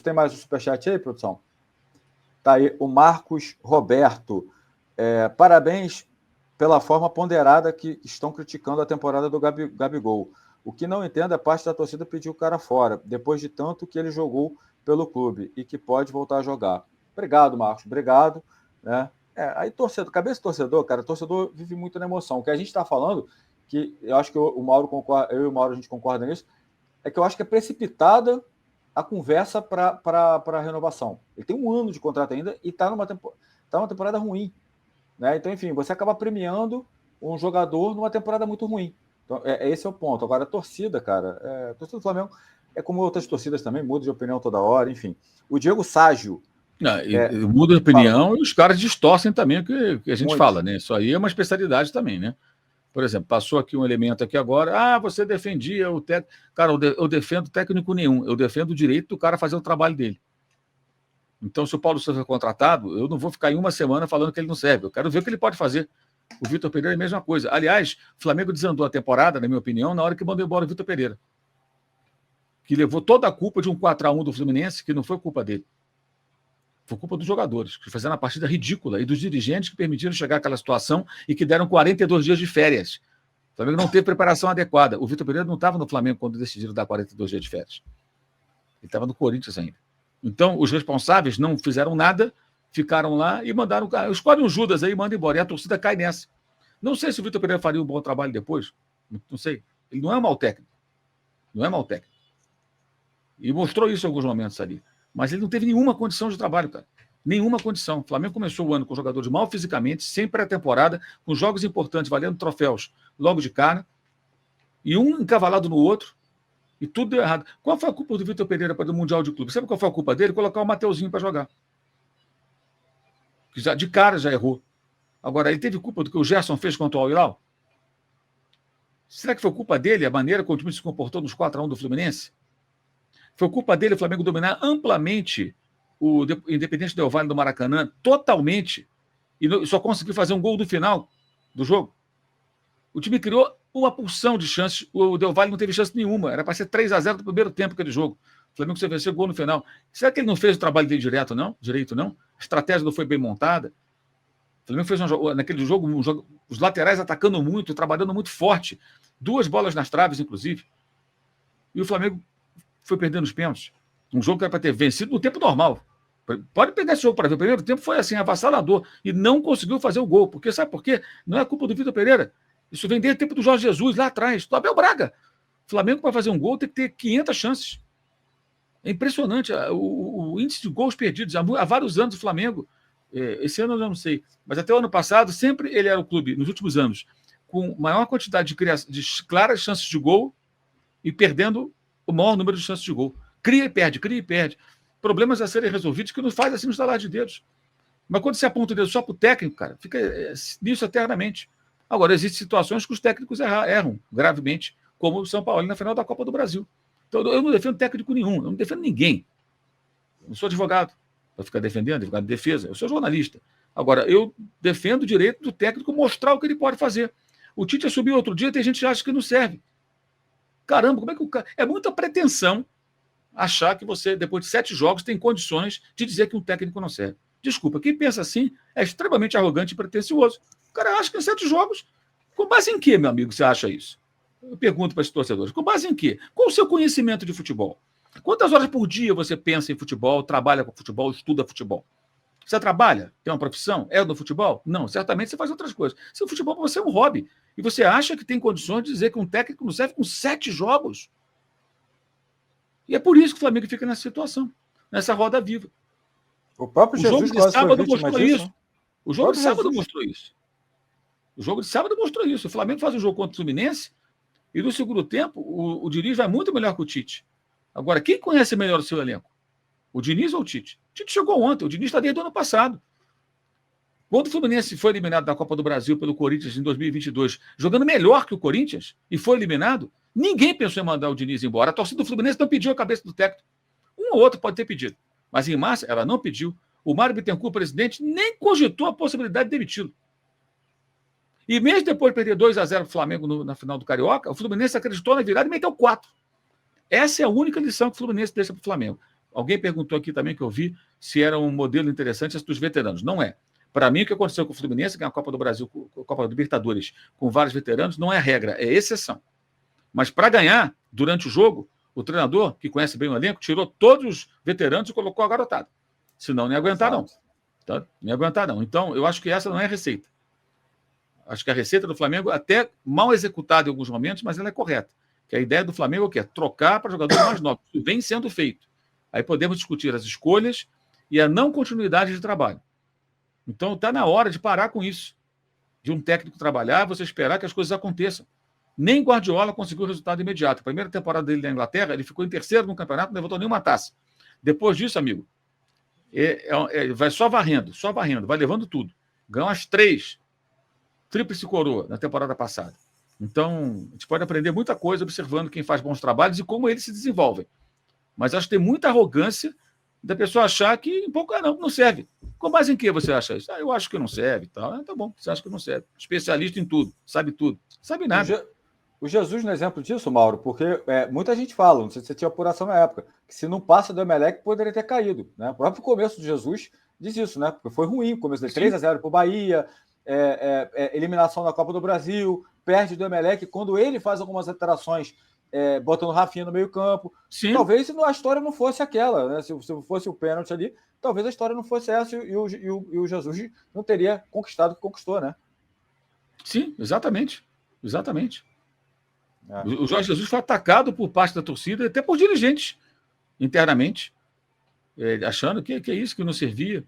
tem mais um superchat aí, produção? Tá aí o Marcos Roberto. Parabéns pela forma ponderada que estão criticando a temporada do Gabigol. O que não entendo é parte da torcida pedir o cara fora, depois de tanto que ele jogou pelo clube e que pode voltar a jogar. Obrigado, Marcos, obrigado. Né? Aí torcedor, cabeça de torcedor, cara, torcedor vive muito na emoção. O que a gente está falando, que eu acho que o Mauro concorda, eu e o Mauro a gente concorda nisso, é que eu acho que é precipitada a conversa para a renovação. Ele tem 1 ano de contrato ainda e está numa temporada ruim. Né? Então, enfim, você acaba premiando um jogador numa temporada muito ruim. Então, esse é o ponto. Agora, a torcida, cara, a torcida do Flamengo é como outras torcidas também, muda de opinião toda hora, enfim. O Diego Ságio. Muda de opinião e os caras distorcem também o que a gente Muito. fala, né? Isso aí é uma especialidade também, né? Por exemplo, passou aqui um elemento aqui agora, você defendia o técnico. Cara, eu defendo técnico nenhum, eu defendo o direito do cara fazer o trabalho dele. Então, se o Paulo Souza é contratado, eu não vou ficar em uma semana falando que ele não serve, eu quero ver o que ele pode fazer. O Vitor Pereira é a mesma coisa. Aliás, o Flamengo desandou a temporada, na minha opinião, na hora que mandou embora o Vitor Pereira, que levou toda a culpa de um 4-1 do Fluminense, que não foi culpa dele. Foi culpa dos jogadores, que fizeram uma partida ridícula, e dos dirigentes que permitiram chegar àquela situação e que deram 42 dias de férias. O Flamengo não teve preparação adequada. O Vitor Pereira não estava no Flamengo quando decidiram dar 42 dias de férias. Ele estava no Corinthians ainda. Então, os responsáveis não fizeram nada, ficaram lá e mandaram... Escolhe um Judas aí e manda embora. E a torcida cai nessa. Não sei se o Vitor Pereira faria um bom trabalho depois. Não sei. Ele não é um mau técnico. Não é mau técnico. E mostrou isso em alguns momentos ali. Mas ele não teve nenhuma condição de trabalho, cara. Nenhuma condição. O Flamengo começou o ano com jogadores mal fisicamente, sem pré-temporada, com jogos importantes, valendo troféus logo de cara, e um encavalado no outro, e tudo deu errado. Qual foi a culpa do Vitor Pereira para o Mundial de Clube? Sabe qual foi a culpa dele? Colocar o Mateuzinho para jogar. Que já, de cara já errou. Agora, ele teve culpa do que o Gerson fez contra o Al-Hilal? Será que foi culpa dele a maneira como o time se comportou nos 4-1 do Fluminense? Foi culpa dele o Flamengo dominar amplamente o Independente Del Valle do Maracanã, totalmente, e só conseguiu fazer um gol no final do jogo? O time criou uma porção de chances, o Del Valle não teve chance nenhuma, era para ser 3-0 no primeiro tempo aquele jogo. O Flamengo só venceu o gol no final. Será que ele não fez o trabalho dele direito, não? A estratégia não foi bem montada? O Flamengo fez naquele jogo, os laterais atacando muito, trabalhando muito forte, 2 bolas nas traves, inclusive. E o Flamengo foi perdendo os pênaltis. Um jogo que era para ter vencido no tempo normal. Pode pegar esse jogo para ver. O primeiro tempo foi assim, avassalador. E não conseguiu fazer o gol. Porque sabe por quê? Não é culpa do Vitor Pereira. Isso vem desde o tempo do Jorge Jesus, lá atrás. Do Abel Braga. O Flamengo, para fazer um gol, tem que ter 500 chances. É impressionante o índice de gols perdidos. Há vários anos o Flamengo, esse ano eu não sei, mas até o ano passado, sempre ele era o clube, nos últimos anos, com maior quantidade de claras chances de gol e perdendo o maior número de chances de gol. Cria e perde. Problemas a serem resolvidos que não faz assim no estalar de dedos. Mas quando você aponta o dedo só para o técnico, cara, fica nisso eternamente. Agora, existem situações que os técnicos erram gravemente, como o São Paulo na final da Copa do Brasil. Então, eu não defendo técnico nenhum, eu não defendo ninguém. Eu não sou advogado para ficar defendendo, advogado de defesa. Eu sou jornalista. Agora, eu defendo o direito do técnico mostrar o que ele pode fazer. O Tite subiu outro dia, tem gente que acha que não serve. Caramba, como é que o cara... É muita pretensão achar que você, depois de 7 jogos, tem condições de dizer que um técnico não serve. Desculpa, quem pensa assim é extremamente arrogante e pretensioso. O cara acha que em 7 jogos... Com base em quê, meu amigo, você acha isso? Eu pergunto para os torcedores. Com base em quê? Qual o seu conhecimento de futebol? Quantas horas por dia você pensa em futebol, trabalha com futebol, estuda futebol? Você trabalha? Tem uma profissão? É do futebol? Não, certamente você faz outras coisas. Se o futebol para você é um hobby, e você acha que tem condições de dizer que um técnico não serve com 7 jogos. E é por isso que o Flamengo fica nessa situação, nessa roda viva. O próprio Jesus jogo de sábado mostrou disso, isso. Né? O jogo de sábado mostrou isso. O jogo de sábado mostrou isso. O Flamengo faz um jogo contra o Fluminense e no segundo tempo o Diniz vai muito melhor que o Tite. Agora, quem conhece melhor o seu elenco? O Diniz ou o Tite? O Tite chegou ontem, o Diniz está desde o ano passado. Quando o Fluminense foi eliminado da Copa do Brasil pelo Corinthians em 2022, jogando melhor que o Corinthians, e foi eliminado, ninguém pensou em mandar o Diniz embora. A torcida do Fluminense não pediu a cabeça do técnico. Um ou outro pode ter pedido, mas em massa ela não pediu. O Mário Bittencourt, presidente, nem cogitou a possibilidade de demiti-lo. E mesmo depois de perder 2-0 para o Flamengo na final do Carioca, o Fluminense acreditou na virada e meteu 4. Essa é a única lição que o Fluminense deixa para o Flamengo. Alguém perguntou aqui também, que eu vi, se era um modelo interessante esse dos veteranos. Não é. Para mim, o que aconteceu com o Fluminense, que é a Copa do Brasil, a Copa do Libertadores, com vários veteranos, não é regra, é exceção. Mas para ganhar, durante o jogo, o treinador, que conhece bem o elenco, tirou todos os veteranos e colocou a garotada. Senão, não ia aguentar, não. Tá? Não ia aguentar, não. Então, eu acho que essa não é a receita. Acho que a receita do Flamengo, até mal executada em alguns momentos, mas ela é correta. Que a ideia do Flamengo é o quê? Trocar para jogadores mais novos. Isso vem sendo feito. Aí podemos discutir as escolhas e a não continuidade de trabalho. Então, está na hora de parar com isso. De um técnico trabalhar, você esperar que as coisas aconteçam. Nem Guardiola conseguiu resultado imediato. A primeira temporada dele na Inglaterra, ele ficou em terceiro no campeonato, não levantou nenhuma taça. Depois disso, amigo, vai só varrendo, vai levando tudo. Ganhou as 3 tríplice coroa na temporada passada. Então, a gente pode aprender muita coisa observando quem faz bons trabalhos e como eles se desenvolvem. Mas acho que tem muita arrogância da pessoa achar que não serve. Com base em que você acha isso? Eu acho que não serve. Tá bom, você acha que não serve. Especialista em tudo, sabe tudo. Sabe nada. O Jesus no exemplo disso, Mauro, porque muita gente fala, não sei se você tinha apuração na época, que se não passa do Emelec poderia ter caído. Né? O próprio começo de Jesus diz isso, né? Porque foi ruim, começo de 3-0 para o Bahia, eliminação na Copa do Brasil, perde do Emelec, quando ele faz algumas alterações, botando o Rafinha no meio campo. Sim. Talvez a história não fosse aquela, né? Se fosse o pênalti ali, talvez a história não fosse essa e o Jesus não teria conquistado o que conquistou, né? Sim, exatamente. O Jorge Jesus foi atacado por parte da torcida, até por dirigentes internamente, achando que é isso, que não servia.